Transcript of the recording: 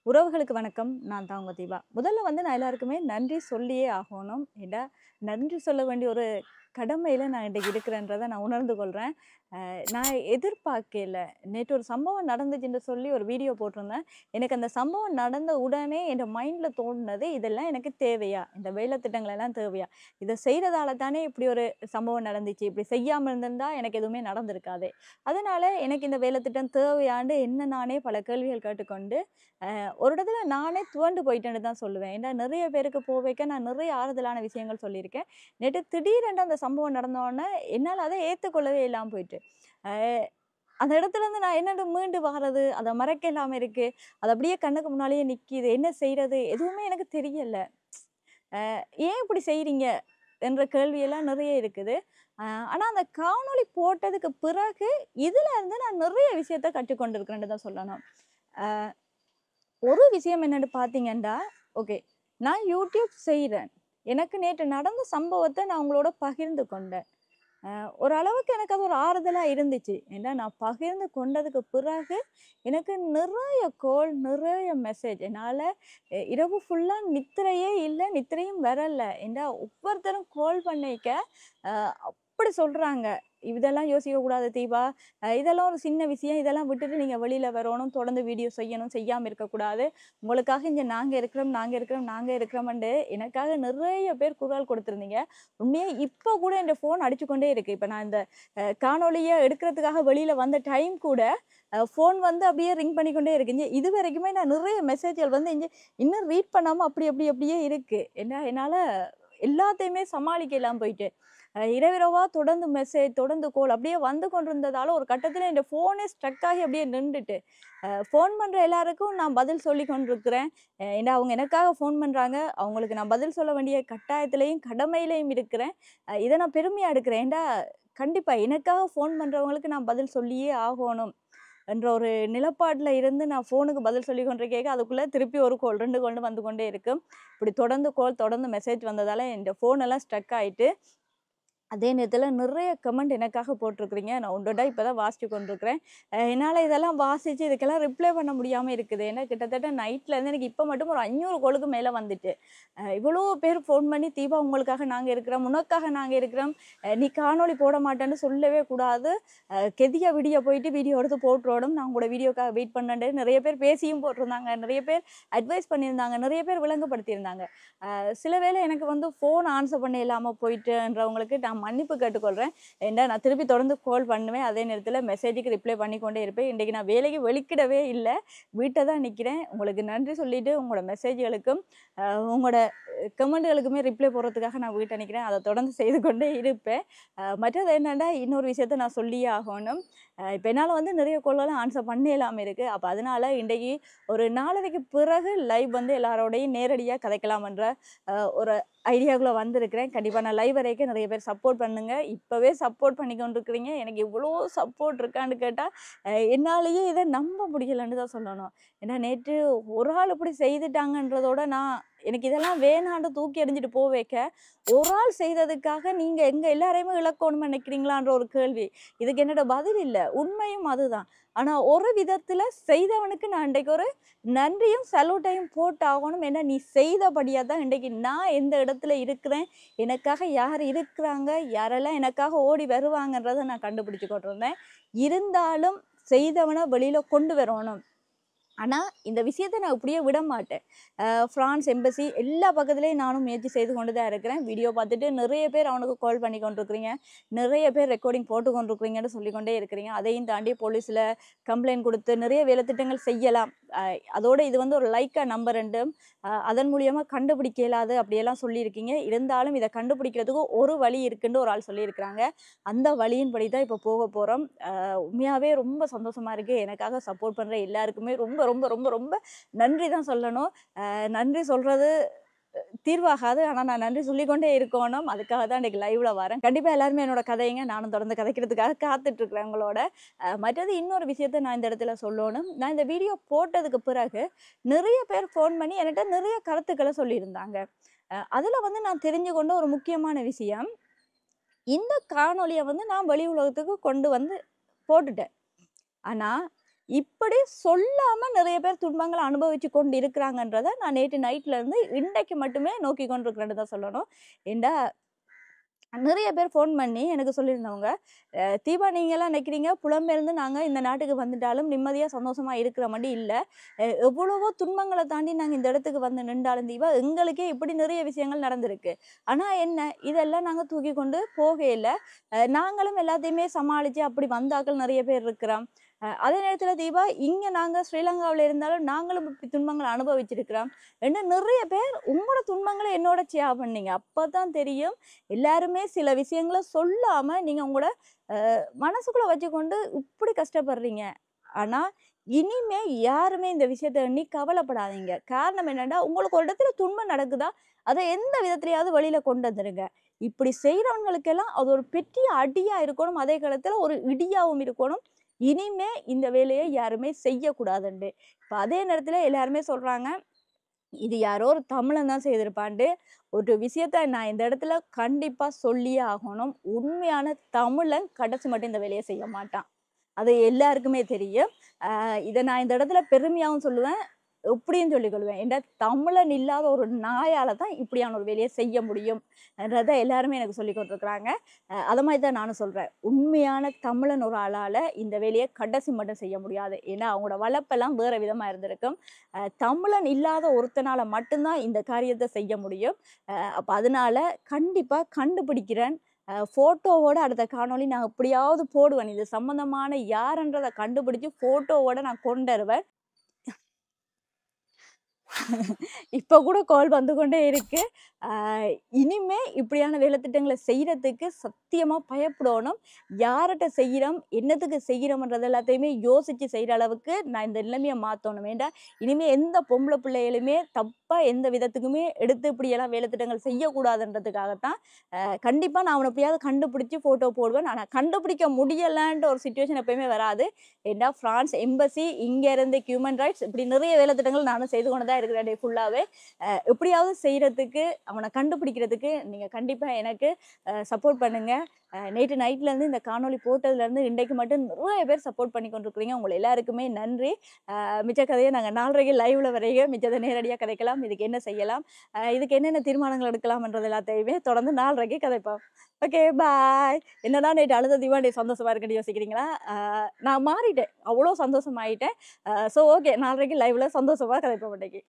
உறவுகளுக்கு வணக்கம். நான் தான் உங்க தீபா. முதல்ல வந்து நான் எல்லாருக்குமே நன்றி சொல்லியே ஆகணும். ஏன்டா, நன்றி சொல்ல வேண்டிய ஒரு கடமையில நான் இன்னைக்கு இருக்கிறேன்றத நான் உணர்ந்து கொள்றேன். நான் எதிர்பார்க்கையில நேற்று ஒரு சம்பவம் நடந்துச்சுன்னு சொல்லி ஒரு வீடியோ போட்டிருந்தேன். எனக்கு அந்த சம்பவம் நடந்த உடனே என் மைண்ட்ல தோணுனது, இதெல்லாம் எனக்கு தேவையா? இந்த வேலை திட்டங்கள் எல்லாம் தேவையா? இத செய்றதால தானே இப்படி ஒரு சம்பவம் நடந்துச்சு. இப்படி செய்யாம இருந்திருந்தா எனக்கு எதுவுமே நடந்திருக்காதே. அதனால எனக்கு இந்த வேலை திட்டம் தேவையான்னு என்ன நானே பல கேள்விகள் கேட்டுக்கொண்டு ஒரு இடத்துல நானே துவண்டு போயிட்டேன்னு தான் சொல்லுவேன். ஏன்னா நிறைய பேருக்கு போவைக்க நான் நிறைய ஆறுதலான விஷயங்கள் சொல்லியிருக்கேன். நேற்று திடீரென்று அந்த சம்பவம் நடந்தோனே என்னால அத ஏத்துக்கொள்ளவே இல்லாம போயிட்டு. அ அந்த இடத்துலருந்து நான் என்னண்டு மீண்டு வாரது? அத மறக்க இல்லாம இருக்கு. அது அப்படியே கண்ணுக்கு முன்னாலேயே நிக்கிது. என்ன செய்றது? எதுவுமே எனக்கு தெரியல. ஏன் இப்படி செய்றீங்க? என்ற கேள்வியெல்லாம் நிறைய இருக்குது. அ ஆனா அந்த காணொளி போட்டதுக்கு பிறகு, இதுல இருந்து நான் நிறைய விஷயத்த கற்றுக்கொண்டிருக்கிறேன்னு தான் சொல்லணும். அ ஒரு விஷயம் என்னன்னு பார்த்தீங்கன்னா, ஓகே. நான் யூடியூப் செய்றேன். எனக்கு நேற்று நடந்த சம்பவத்த நான் உங்களோட பகிர்ந்து கொண்டேன். ஓரளவுக்கு எனக்கு அது ஒரு ஆறுதலா இருந்துச்சு. ஏன்னா நான் பகிர்ந்து கொண்டதுக்கு பிறகு, எனக்கு நிறைய கால், நிறைய மெசேஜ். என்னால இரவு ஃபுல்லா நித்திரையே இல்ல, நித்திரையும் வரல. ஏன்டா ஒவ்வொருத்தரும் கால் பண்ணிக்க, அ அப்படி சொல்றாங்க. "இதெல்லாம் யோசிக்கக்கூடாது தீபா. இதெல்லாம் ஒரு சின்ன விஷயம். இதெல்லாம் விட்டுட்டு நீங்க வெளியில வரணும். தொடர்ந்து வீடியோ செய்யணும். செய்யாம இருக்கக்கூடாது. உங்களுக்காக இங்க நாங்க இருக்கிறோம், நாங்க இருக்கிறோம், நாங்க இருக்கிறோம்ன்ட்டு" எனக்காக நிறைய பேர் குரல் கொடுத்திருந்தீங்க. உண்மையா இப்ப கூட என் ஃபோன் அடிச்சுக்கொண்டே இருக்கு. இப்ப நான் இந்த காணொளிய எடுக்கிறதுக்காக வெளியில வந்த டைம் கூட, ஃபோன் வந்து அப்படியே ரிங் பண்ணிக்கொண்டே இருக்கு. இதுவரைக்குமே நான் நிறைய மெசேஜ்கள் வந்து இன்னும் ரீட் பண்ணாம அப்படி அப்படி அப்படியே இருக்கு. என்னால எல்லாத்தையுமே சமாளிக்க இல்லாம போயிட்டு. இரவிரவா தொடர்ந்து மெசேஜ், தொடர்ந்து கால் அப்படியே வந்து கொண்டிருந்ததால ஒரு கட்டத்தில என் ஃபோனே ஸ்ட்ரக் ஆகி அப்படியே நின்டுட்டு. ஃபோன் பண்ற எல்லாருக்கும் நான் பதில் சொல்லிக் கொண்டிருக்கிறேன். ஏன்னா அவங்க எனக்காக ஃபோன் பண்றாங்க. அவங்களுக்கு நான் பதில் சொல்ல வேண்டிய கட்டாயத்திலயும், கடமையிலயும் இருக்கிறேன். இத நான் பெருமையா எடுக்கிறேன். ஏன்டா கண்டிப்பா எனக்காக ஃபோன் பண்றவங்களுக்கு நான் பதில் சொல்லியே ஆகணும். என்ற ஒரு நிலப்பாட்டுல இருந்து நான் ஃபோனுக்கு பதில் சொல்லிக் கொண்டிருக்கேங்க, அதுக்குள்ள திருப்பி ஒரு கால் 2 கால்னு வந்து கொண்டே இருக்கு. இப்படி தொடர்ந்து கால், தொடர்ந்து மெசேஜ் வந்ததால என் ஃபோன் எல்லாம் ஸ்ட்ரக் ஆயிட்டு. அதே நேரத்துல நிறைய கமெண்ட் எனக்காக போட்டிருக்கிறீங்க. நான் ஒன்றொன்றா இப்ப தான் வாசிச்சு கொண்டிருக்கிறேன். என்னால இதெல்லாம் வாசிச்சு இதுக்கெல்லாம் ரிப்ளை பண்ண முடியாம இருக்குது. ஏன்னா கிட்டத்தட்ட நைட்லேருந்து எனக்கு இப்ப மட்டும் ஒரு 500 காலுக்கு மேல வந்துட்டு. இவ்வளோ பேர் ஃபோன் பண்ணி, "தீபா உங்களுக்காக நாங்க இருக்கிறோம். உனக்காக நாங்க இருக்கிறோம். நீ காணொளி போட மாட்டேன்னு சொல்லவே கூடாது. கெதியா விடிய போயிட்டு வீடியோ எடுத்து போட்டுறணும். நான் உங்களோட வீடியோக்காக வெயிட் பண்ணேன்ட்டு" நிறைய பேர் பேசியும் போட்டிருந்தாங்க. நிறைய பேர் அட்வைஸ் பண்ணியிருந்தாங்க. நிறைய பேர் விளங்கப்படுத்தியிருந்தாங்க. சில வேளை எனக்கு வந்து ஃபோன் ஆன்சர் பண்ண இல்லாம போயிட்டுன்றவங்களுக்கு நான் மன்னிப்பு கேட்டுக்கொள்றேன். ஏன்டா நான் திருப்பி தொடர்ந்து கால் பண்ணுவேன். அதே நேரத்தில மெசேஜுக்கு ரிப்ளை பண்ணிக்கொண்டே இருப்பேன். இன்றைக்கு நான் வேலைக்கு வெளிக்கிடவே இல்ல. வீட்ல தான் நிக்கிறேன். உங்களுக்கு நன்றி சொல்லிட்டு உங்களோட மெசேஜ்களுக்கும், உங்களோட கமெண்ட்களுக்குமே ரிப்ளை போடுறதுக்காக நான் வீட்ல நிக்கிறேன். அத தொடர்ந்து செய்து கொண்டே இருப்பேன். மற்றது என்னன்னா, இன்னொரு விஷயத்த நான் சொல்லியே ஆகணும். இப்ப என்னால வந்து நிறைய கால்லாம் ஆன்சர் பண்ண இயலாம இருக்கு. அப்ப அதனால இன்றைக்கு ஒரு 4:30க்கு பிறகு லைவ் வந்து எல்லாரோடையும் நேரடியா கதைக்கலாம்ன்ற ஒரு ஐடியாக்குள்ள வந்திருக்கிறேன். கண்டிப்பா நான் லைவ் வரைக்கும் நிறைய பேர் சப்போர்ட் பண்ணுங்க. இப்பவே சப்போர்ட் பண்ணி கொண்டிருக்கிறீங்க. எனக்கு இவ்வளோ சப்போர்ட் இருக்கான்னு கேட்டா, என்னாலேயே இத நம்ப முடியலன்னு தான் சொல்லணும். ஏன்னா நேற்று ஒரு ஆள் இப்படி செய்துட்டாங்கன்றதோட எனக்கு இதெல்லாம் வேணான்னு தூக்கி எறிஞ்சிட்டு போவேக்க, ஒரு ஆள் செய்ததுக்காக நீங்க எங்க எல்லாரையுமே இழக்கணும்னு நினைக்கிறீங்களான்ற ஒரு கேள்வி. இதுக்கு என்னோட பதில் இல்ல. உண்மையும் அதுதான். ஆனா ஒரு விதத்துல செய்தவனுக்கு நான் இன்றைக்கு ஒரு நன்றியும், சல்யூட்டையும் போட்டாகணும். ஏன்னா, நீ செய்தபடியா தான் இன்றைக்கு நான் எந்த இடத்துல இருக்கிறேன், எனக்காக யார் இருக்கிறாங்க, யாரெல்லாம் எனக்காக ஓடி வருவாங்கன்றத நான் கண்டுபிடிச்சு கொண்டிருந்தேன். இருந்தாலும் செய்தவன வெளியில கொண்டு வரணும். ஆனா, இந்த விஷயத்த நான் இப்படியே விட மாட்டேன். ஃப்ரான்ஸ் எம்பசி எல்லா பக்கத்துலயும் நானும் முயற்சி செய்து கொண்டு தான் இருக்கிறேன். வீடியோ பார்த்துட்டு நிறைய பேர் அவனுக்கு கால் பண்ணி கொண்டிருக்கிறீங்க. நிறைய பேர் ரெக்கார்டிங் போட்டு கொண்டிருக்கிறீங்கன்னு சொல்லிக்கொண்டே இருக்கிறீங்க. அதையும் தாண்டி போலீஸ்ல கம்ப்ளைண்ட் குடுத்து நிறைய வேலைத்திட்டங்கள் செய்யலாம். அ அதோட இது வந்து ஒரு லைக்கா நம்பர் அதன் மூலியமா கண்டுபிடிக்க இயலாது அப்படியெல்லாம் சொல்லியிருக்கீங்க. இருந்தாலும் இத கண்டுபிடிக்கிறதுக்கு ஒரு வழி இருக்குன்னு ஒரு ஆள் சொல்லியிருக்கிறாங்க. அந்த வழியின்படி தான் இப்ப போக போறோம். உண்மையாவே ரொம்ப சந்தோஷமா இருக்கு. எனக்காக சப்போர்ட் பண்ற எல்லாருக்குமே ரொம்ப, ரொம்ப, ரொம்ப, ரொம்ப நன்றி தான் சொல்லணும். நன்றி சொல்றது தீர்வாகாது. ஆனா நான் நன்றி சொல்லிக்கொண்டே இருக்கோணும். அதுக்காக தான் இன்னைக்கு லைவ்ல வரேன். கண்டிப்பா எல்லாருமே என்னோட கதைங்க. நானும் தொடர்ந்து கதைக்கிறதுக்காக காத்துட்டு இருக்கிறேன் உங்களோட. மற்றது இன்னொரு விஷயத்த நான் இந்த இடத்துல சொல்லணும். நான் இந்த வீடியோ போட்டதுக்கு பிறகு நிறைய பேர் ஃபோன் பண்ணி என்கிட்ட நிறைய கருத்துக்கள சொல்லியிருந்தாங்க. அதுல வந்து நான் தெரிஞ்சு கொண்ட ஒரு முக்கியமான விஷயம், இந்த காணொளிய வந்து நான் வெளி உலகத்துக்கு கொண்டு வந்து போட்டுட்டேன். ஆனா, இப்படி சொல்லாம நிறைய பேர் துன்பங்கள அனுபவிச்சு கொண்டு இருக்கிறாங்கன்றத நான் நேற்று நைட்ல இருந்து இன்றைக்கு மட்டுமே நோக்கி கொண்டிருக்கிறேன்னு தான் சொல்லணும். ஏன்டா நிறைய பேர் ஃபோன் பண்ணி எனக்கு சொல்லியிருந்தவங்க, "தீபா நீங்கலாம் நினைக்கிறீங்க புலம்பெயர்ந்து நாங்க இந்த நாட்டுக்கு வந்துட்டாலும் நிம்மதியா, சந்தோஷமா இருக்கிற மாரி இல்ல. எவ்வளவோ துன்பங்கள தாண்டி நாங்க இந்த இடத்துக்கு வந்து நின்றாலும் தீபா, எங்களுக்கே இப்படி நிறைய விஷயங்கள் நடந்திருக்கு. ஆனா என்ன, இதெல்லாம் நாங்க தூக்கி கொண்டு போகையில, நாங்களும் எல்லாத்தையுமே சமாளிச்சு அப்படி வந்த ஆட்கள் நிறைய பேர் இருக்கிறோம். அதே நேரத்துல தீபா, இங்க நாங்க ஸ்ரீலங்காவுல இருந்தாலும் நாங்களும் இப்படி துன்பங்கள அனுபவிச்சிருக்கிறோம்." என்று நிறைய பேர் உங்களோட துன்பங்கள என்னோட ஷேர் பண்ணீங்க. அப்பதான் தெரியும், எல்லாருமே சில விஷயங்கள சொல்லாம நீங்க உங்களோட மனசுக்குள்ள வச்சுக்கொண்டு இப்படி கஷ்டப்படுறீங்க. ஆனா, இனிமே யாருமே இந்த விஷயத்த எண்ணி கவலைப்படாதீங்க. காரணம் என்னன்னா, உங்களுக்கு ஒரு இடத்துல துன்பம் நடக்குதா, அத எந்த விதத்திலயாவது வெளியில கொண்டு வந்துருங்க. இப்படி செய்றவங்களுக்கெல்லாம் அது ஒரு பெரிய அடியா இருக்கணும். அதே காலத்துல ஒரு இடியாவும் இருக்கணும். இனிமே இந்த வேலைய யாருமே செய்யக்கூடாதுண்டு. இப்ப அதே நேரத்துல எல்லாருமே சொல்றாங்க, இது யாரோ ஒரு தமிழன் தான் செய்திருப்பான்ட்டு. ஒரு விஷயத்த நான் இந்த இடத்துல கண்டிப்பா சொல்லியே ஆகணும். உண்மையான தமிழன் கடைசி மட்டும் இந்த வேலைய செய்ய மாட்டான். அது எல்லாருக்குமே தெரியும். இத நான் இந்த இடத்துல பெருமையாவும் சொல்லுவேன். எப்படியும் சொல்லிக் கொள்வேன். ஏன்டா தமிழன் இல்லாத ஒரு நாயால தான் இப்படியான ஒரு வேலைய செய்ய முடியும். என்றத எல்லாருமே எனக்கு சொல்லிக் குடுத்துருக்காங்க. அத மாரி தான் நானும் சொல்றேன். உண்மையான தமிழன் ஒரு ஆளால இந்த வேலைய கடைசி மட்டும் செய்ய முடியாது. ஏன்னா, அவங்களோட வளர்ப்பெல்லாம் வேற விதமா இருந்திருக்கும். தமிழன் இல்லாத ஒருத்தனால மட்டும் தான் இந்த காரியத்த செய்ய முடியும். அப்ப அதனால கண்டிப்பா கண்டுபிடிக்கிறேன். ஃபோட்டோவோட அடுத்த காணொளி நான் எப்படியாவது போடுவேன். இது சம்மந்தமான யாருன்றத கண்டுபிடிச்சு ஃபோட்டோவோட நான் கொண்டருவேன். இப்ப கூட கால் வந்து கொண்டே இருக்கு. அ இனிமே இப்படியான வேலைத்திட்டங்கள செய்றதுக்கு சத்தியமா பயப்படணும். யார்ட்ட செய்றோம், என்னத்துக்கு செய்றோம்ன்றது எல்லாத்தையுமே யோசிச்சு செய்ற அளவுக்கு நான் இந்த நிலைமைய மாத்தணும். ஏன்டா, இனிமே எந்த பொம்பள பிள்ளைகளுமே தப்பா எந்த விதத்துக்குமே எடுத்து இப்படியெல்லாம் வேலைத்திட்டங்கள் செய்யக்கூடாதுன்றதுக்காகத்தான், கண்டிப்பா நான் அவன எப்படியாவது கண்டுபிடிச்சு ஃபோட்டோ போடுவேன். ஆனா கண்டுபிடிக்க முடியலன்ற ஒரு சிச்சுவேஷன் எப்பயுமே வராது. ஏன்டா பிரான்ஸ் எம்பசி, இங்க இருந்து ஹியூமன் ரைட்ஸ் இப்படி நிறைய வேலைத்திட்டங்கள் நானும் செய்து கொண்டு தான் இருக்கிறேன் டே ஃபுல்லாவே. எப்படியாவது செய்றதுக்கு, அவன கண்டுபிடிக்கிறதுக்கு நீங்க கண்டிப்பா எனக்கு சப்போர்ட் பண்ணுங்க. நேற்று நைட்லேருந்து இந்த காணொளி போட்டதுலேருந்து இன்றைக்கு மட்டும் நிறைய பேர் சப்போர்ட் பண்ணி கொண்டிருக்கிறீங்க. உங்க எல்லாருக்குமே நன்றி. மிச்ச கதைய நாங்க 4:30க்கு லைவ்ல வரையும் மிச்சத நேரடியா கதைக்கலாம். இதுக்கு என்ன செய்யலாம்? இதுக்கு என்னென்ன தீர்மானங்கள் எடுக்கலாம்ன்றது எல்லாத்தையுமே தொடர்ந்து 4:30க்கு கதைப்போம். Okay bye. என்னடா நேற்று அழுத தீபா இன்னைக்கு சந்தோஷமா இருக்குன்னு யோசிக்கிறீங்களா? நான் மாறிட்டேன். அவ்வளோ சந்தோஷமாயிட்டேன். ஓகே 4:30க்கு லைவ்ல சந்தோஷமா கதைப்போம் இன்னைக்கு.